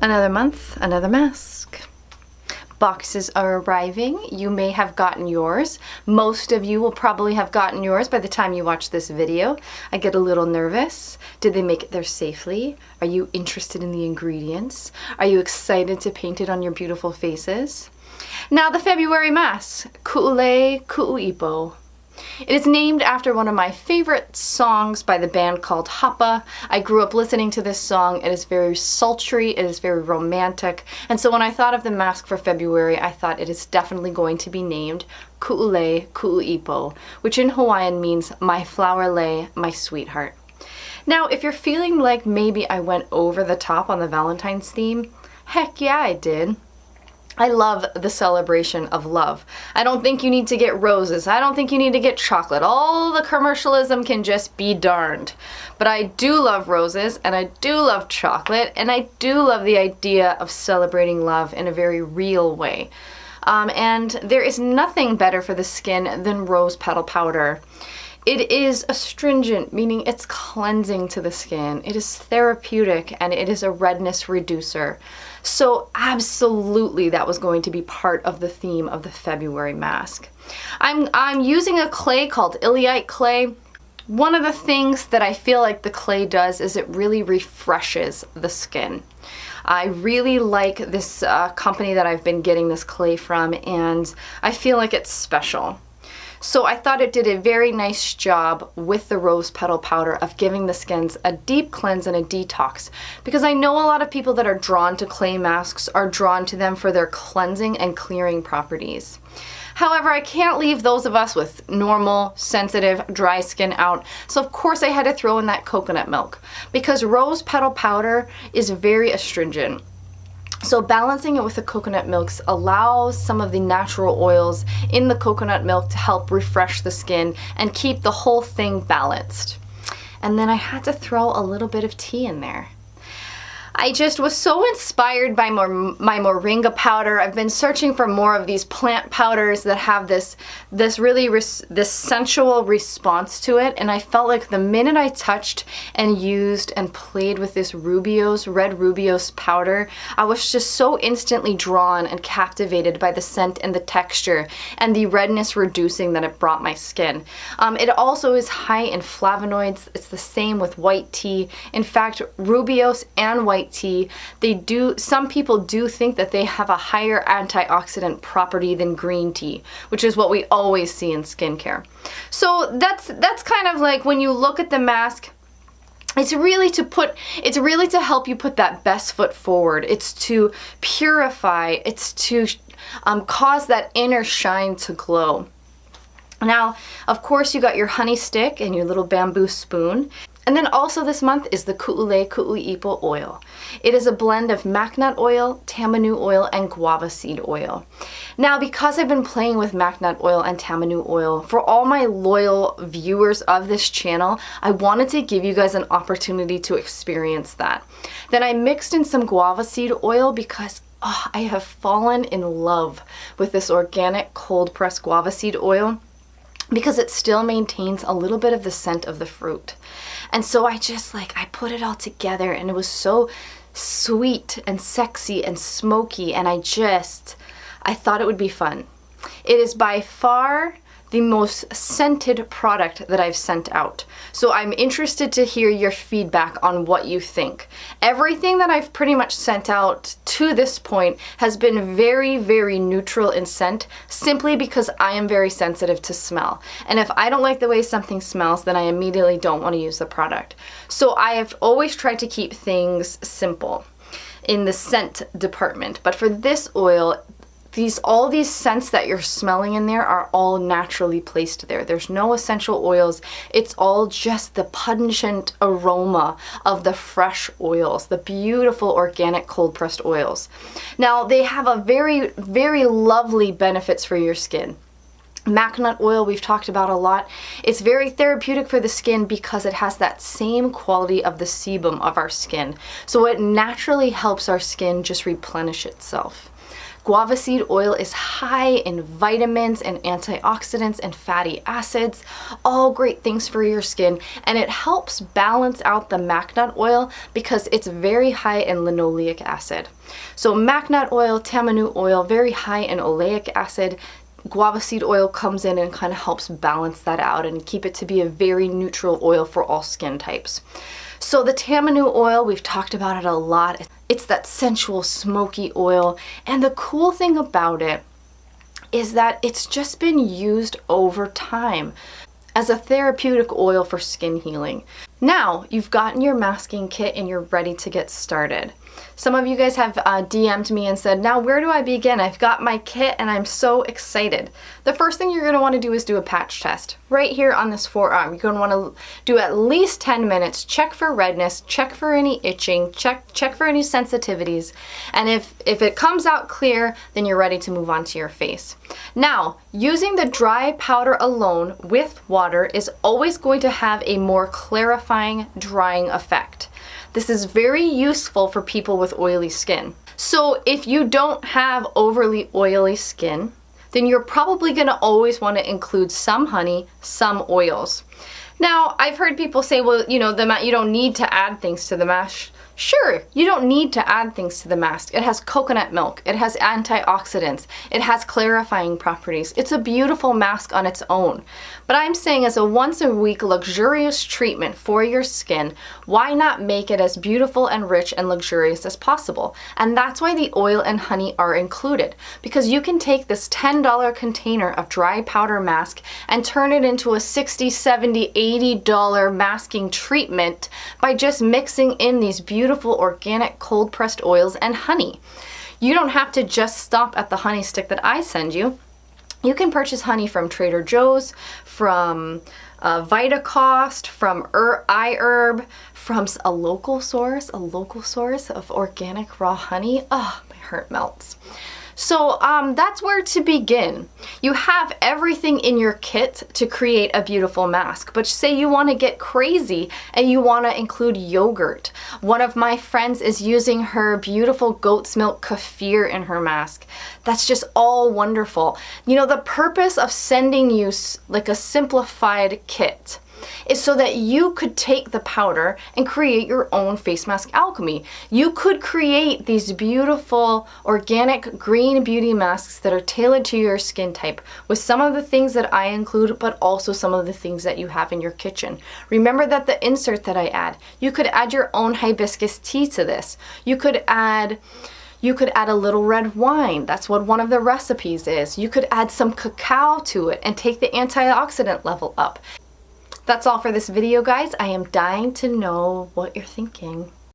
Another month, another mask. Boxes are arriving. You may have gotten yours. Most of you will probably have gotten yours by the time you watch this video. I get a little nervous. Did they make it there safely? Are you interested in the ingredients? Are you excited to paint it on your beautiful faces? Now the February mask, Ku'ule Ku'uipo. It is named after one of my favorite songs by the band called Hapa. I grew up listening to this song. It is very sultry, it is very romantic, and so when I thought of the mask for February, I thought it is definitely going to be named Ku'ule Ku'uipo, which in Hawaiian means my flower lei, my sweetheart. Now, if you're feeling like maybe I went over the top on the Valentine's theme, heck yeah, I did. I love the celebration of love. I don't think you need to get roses. I don't think you need to get chocolate. All the commercialism can just be darned. But I do love roses, and I do love chocolate, and I do love the idea of celebrating love in a very real way. And there is nothing better for the skin than rose petal powder. It is astringent, meaning it's cleansing to the skin. It is therapeutic, and it is a redness reducer. So absolutely that was going to be part of the theme of the February mask. I'm using a clay called Ileite clay. One of the things that I feel like the clay does is it really refreshes the skin. I really like this company that I've been getting this clay from, and I feel like it's special. So I thought it did a very nice job with the rose petal powder of giving the skins a deep cleanse and a detox, because I know a lot of people that are drawn to clay masks are drawn to them for their cleansing and clearing properties. However, I can't leave those of us with normal, sensitive, dry skin out, so of course I had to throw in that coconut milk, because rose petal powder is very astringent. So balancing it with the coconut milks allows some of the natural oils in the coconut milk to help refresh the skin and keep the whole thing balanced. And then I had to throw a little bit of tea in there. I just was so inspired by my moringa powder. I've been searching for more of these plant powders that have this sensual response to it, and I felt like the minute I touched and used and played with this red Rubios powder, I was just so instantly drawn and captivated by the scent and the texture and the redness reducing that it brought my skin. It also is high in flavonoids. It's the same with white tea. In fact, Rubios and white tea, some people do think that they have a higher antioxidant property than green tea, which is what we always see in skincare. So that's kind of like when you look at the mask, it's really to help you put that best foot forward. It's to purify, it's to cause that inner shine to glow. Now, of course, you got your honey stick and your little bamboo spoon. And then also this month is the Ku'ule Ku'uipo oil. It is a blend of mac nut oil, tamanu oil, and guava seed oil. Now, because I've been playing with mac nut oil and tamanu oil, for all my loyal viewers of this channel, I wanted to give you guys an opportunity to experience that. Then I mixed in some guava seed oil because I have fallen in love with this organic cold pressed guava seed oil, because it still maintains a little bit of the scent of the fruit. And so I put it all together, and it was so sweet and sexy and smoky, and I thought it would be fun. It is by far the most scented product that I've sent out. So I'm interested to hear your feedback on what you think. Everything that I've pretty much sent out to this point has been very, very neutral in scent, simply because I am very sensitive to smell. And if I don't like the way something smells, then I immediately don't want to use the product. So I have always tried to keep things simple in the scent department. But for this oil, all these scents that you're smelling in there are all naturally placed there. There's no essential oils. It's all just the pungent aroma of the fresh oils, the beautiful organic cold pressed oils. Now, they have a very, very lovely benefits for your skin. Mac nut oil, we've talked about a lot. It's very therapeutic for the skin because it has that same quality of the sebum of our skin. So it naturally helps our skin just replenish itself. Guava seed oil is high in vitamins and antioxidants and fatty acids, all great things for your skin, and it helps balance out the mac nut oil because it's very high in linoleic acid. So mac nut oil, tamanu oil, very high in oleic acid. Guava seed oil comes in and kind of helps balance that out and keep it to be a very neutral oil for all skin types. So the tamanu oil, we've talked about it a lot. It's that sensual, smoky oil. And the cool thing about it is that it's just been used over time as a therapeutic oil for skin healing. Now, you've gotten your masking kit and you're ready to get started. Some of you guys have DM'd me and said, now where do I begin? I've got my kit and I'm so excited. The first thing you're going to want to do is do a patch test. Right here on this forearm, you're going to want to do at least 10 minutes, check for redness, check for any itching, check for any sensitivities, and if it comes out clear, then you're ready to move on to your face. Now, using the dry powder alone with water is always going to have a more clarifying, drying effect. This is very useful for people with oily skin. So if you don't have overly oily skin, then you're probably going to always want to include some honey, some oils. Now, I've heard people say, well, you know, you don't need to add things to the mask. Sure, you don't need to add things to the mask. It has coconut milk, it has antioxidants, it has clarifying properties. It's a beautiful mask on its own. But I'm saying as a once a week luxurious treatment for your skin, why not make it as beautiful and rich and luxurious as possible? And that's why the oil and honey are included, because you can take this $10 container of dry powder mask and turn it into a $60, $70, $80 masking treatment by just mixing in these beautiful organic cold pressed oils and honey. You don't have to just stop at the honey stick that I send you. You can purchase honey from Trader Joe's, from Vitacost, from iHerb, from a local source of organic raw honey. Oh, my heart melts. So that's where to begin. You have everything in your kit to create a beautiful mask, but say you want to get crazy and you want to include yogurt. One of my friends is using her beautiful goat's milk kefir in her mask. That's just all wonderful. You know, the purpose of sending you like a simplified kit is so that you could take the powder and create your own face mask alchemy. You could create these beautiful organic green beauty masks that are tailored to your skin type with some of the things that I include, but also some of the things that you have in your kitchen. Remember that the insert that I add, you could add your own hibiscus tea to this. You could add a little red wine. That's what one of the recipes is. You could add some cacao to it and take the antioxidant level up. That's all for this video, guys. I am dying to know what you're thinking.